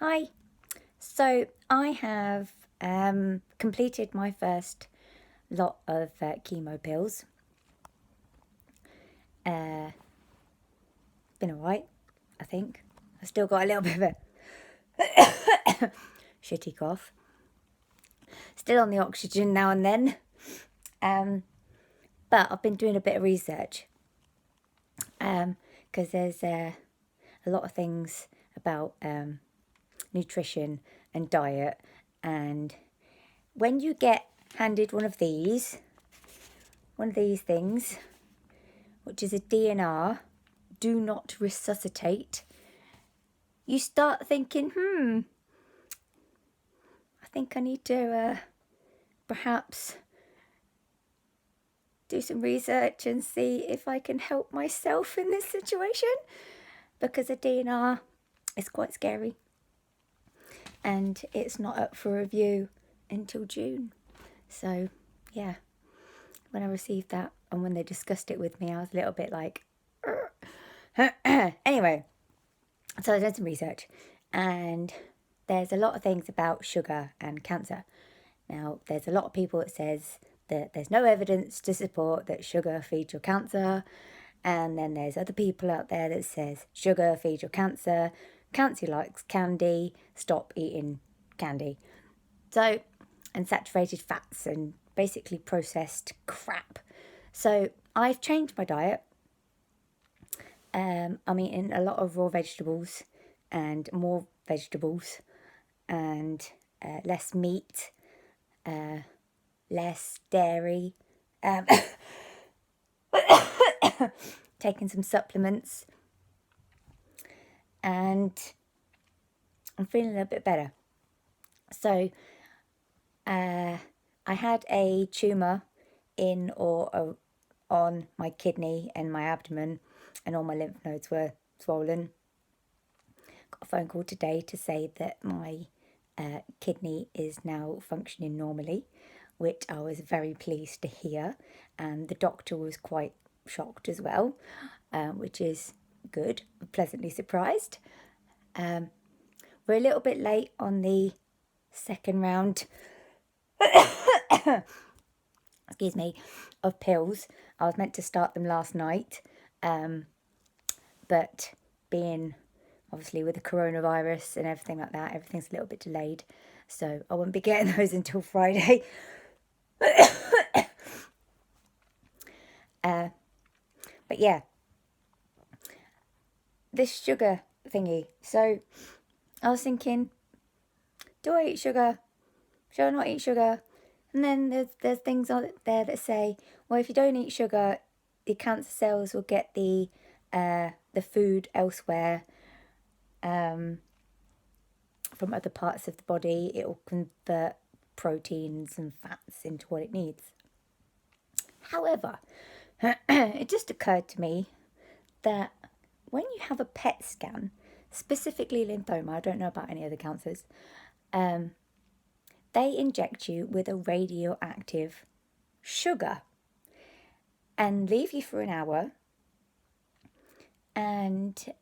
Hi. So I have completed my first lot of chemo pills. Been alright, I think. I've still got a little bit of a shitty cough. Still on the oxygen now and then. But I've been doing a bit of research because there's a lot of things about nutrition and diet, and when you get handed one of these things, which is a DNR, do not resuscitate, you start thinking, I think I need to perhaps do some research and see if I can help myself in this situation, because a DNR is quite scary and it's not up for review until June. So yeah, when I received that and when they discussed it with me, I was a little bit like anyway, so I did some research, and there's a lot of things about sugar and cancer. Now, there's a lot of people that says that there's no evidence to support that sugar feeds your cancer, and then there's other people out there that says sugar feeds your cancer, cancer likes candy, stop eating candy. So, and saturated fats and basically processed crap. So I've changed my diet. I'm eating a lot of raw vegetables and more vegetables, and less meat, less dairy, taking some supplements, and I'm feeling a little bit better. So I had a tumour in or on my kidney and my abdomen, and all my lymph nodes were swollen. Got a phone call today to say that my kidney is now functioning normally, which I was very pleased to hear, and the doctor was quite shocked as well, which is good. Pleasantly surprised. We're a little bit late on the second round excuse me, of pills. I was meant to start them last night, but being obviously with the coronavirus and everything like that, everything's a little bit delayed, so I won't be getting those until Friday. But yeah, this sugar thingy. So I was thinking, do I eat sugar? Should I not eat sugar? And then there's things on there that say, well, if you don't eat sugar, the cancer cells will get the food elsewhere from other parts of the body. It will convert proteins and fats into what it needs. However, it just occurred to me that when you have a PET scan, specifically lymphoma, I don't know about any other cancers, they inject you with a radioactive sugar and leave you for an hour, and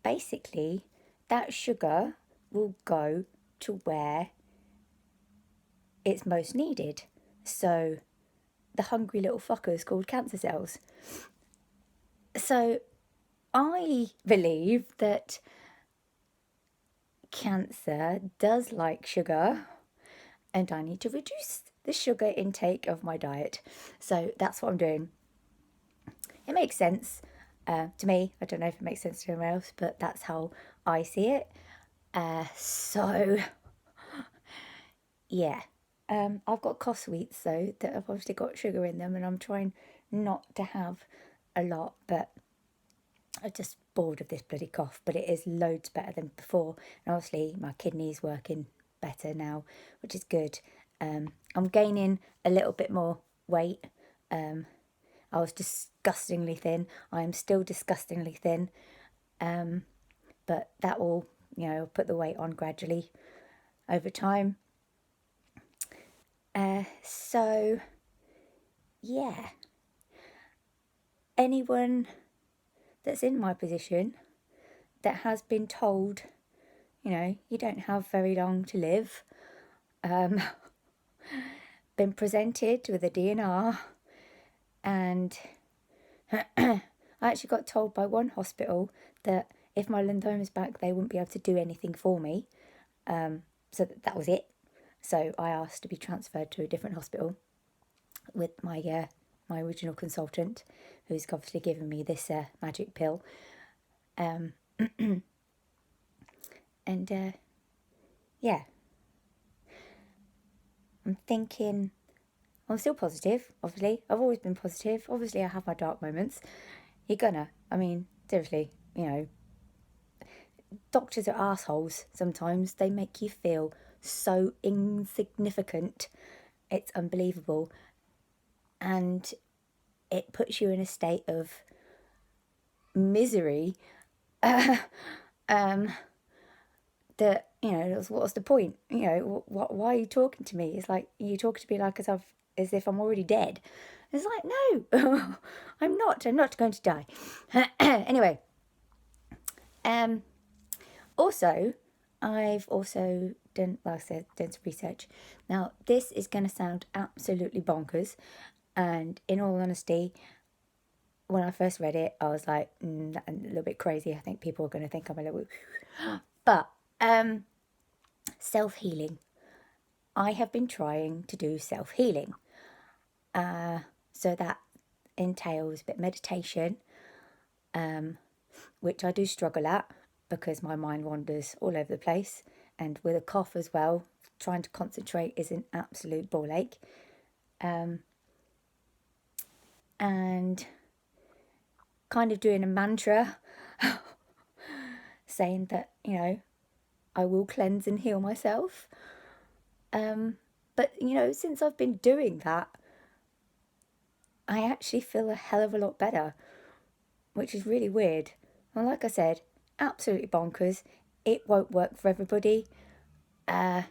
basically that sugar will go to where it's most needed. So the hungry little fuckers called cancer cells. So I believe that cancer does like sugar, and I need to reduce the sugar intake of my diet. So that's what I'm doing. It makes sense to me. I don't know if it makes sense to anyone else, but that's how I see it. So yeah, I've got cough sweets though that have obviously got sugar in them, and I'm trying not to have a lot, but I'm just bored of this bloody cough. But it is loads better than before, and obviously my kidney's working better now, which is good. I'm gaining a little bit more weight. I was disgustingly thin. I am still disgustingly thin, but that will, put the weight on gradually over time. So yeah, anyone that's in my position that has been told, you know, you don't have very long to live. Been presented with a DNR, and I actually got told by one hospital that if my lymphoma's back, they wouldn't be able to do anything for me. So that was it. So I asked to be transferred to a different hospital with my my original consultant, who's obviously given me this magic pill. And yeah, I'm thinking, I'm still positive, obviously. I've always been positive. Obviously, I have my dark moments. I mean, seriously, you know, doctors are assholes sometimes. They make you feel so insignificant. It's unbelievable. And it puts you in a state of misery that, you know, what's the point? You know, why are you talking to me? It's like, you talk to me like as if I'm already dead. It's like, no, I'm not going to die. Anyway, also, I've also done, like I said, done some research. Now, this is going to sound absolutely bonkers, and in all honesty, when I first read it, I was like, a little bit crazy. I think people are going to think I'm a little bit... But self-healing. I have been trying to do self-healing. So that entails a bit of meditation, which I do struggle at because my mind wanders all over the place. And with a cough as well, trying to concentrate is an absolute ball ache. And kind of doing a mantra saying that, you know, I will cleanse and heal myself. But, you know, since I've been doing that, I actually feel a hell of a lot better, which is really weird. Well, like I said, absolutely bonkers. It won't work for everybody. You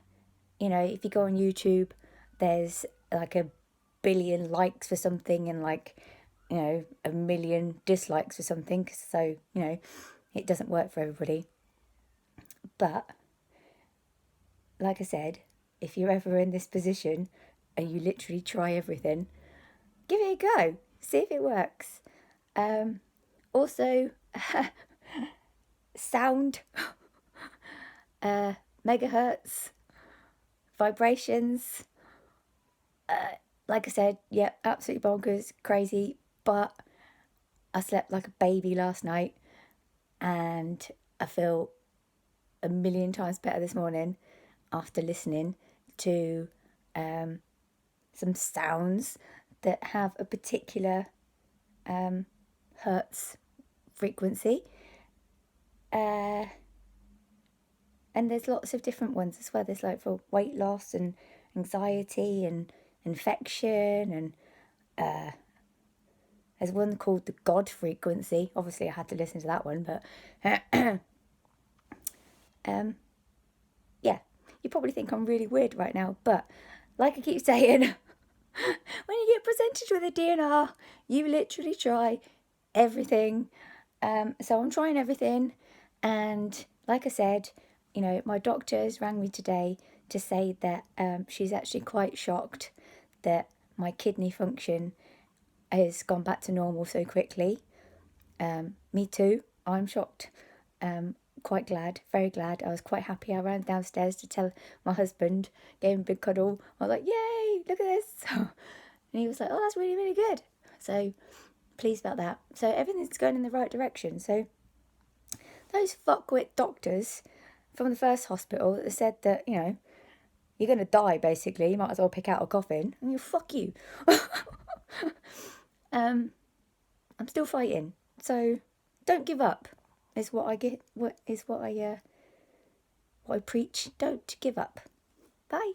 know, if you go on YouTube, there's like 1 billion likes for something and like, you know, 1 million dislikes for something. So, you know, it doesn't work for everybody. But like I said, if you're ever in this position and you literally try everything, give it a go. See if it works. Also, sound, megahertz, vibrations. Like I said, yeah, absolutely bonkers, crazy. But I slept like a baby last night, and I feel 1 million times better this morning after listening to some sounds that have a particular hertz frequency. And there's lots of different ones as well. There's like for weight loss and anxiety and infection, and there's one called the God frequency. Obviously, I had to listen to that one, but yeah, you probably think I'm really weird right now, but like I keep saying, when you get presented with a DNR, you literally try everything. So I'm trying everything, and like I said, you know, my doctors rang me today to say that she's actually quite shocked that my kidney function has gone back to normal so quickly. Me too. I'm shocked. Quite glad, very glad. I was quite happy. I ran downstairs to tell my husband, gave him a big cuddle. I was like, yay, look at this. And he was like, oh, that's really, really good. So pleased about that. So everything's going in the right direction. So those fuckwit doctors from the first hospital that said that, you know, you're going to die basically, you might as well pick out a coffin, and you fuck you. I'm still fighting. So don't give up is what I get, what I preach. Don't give up. Bye.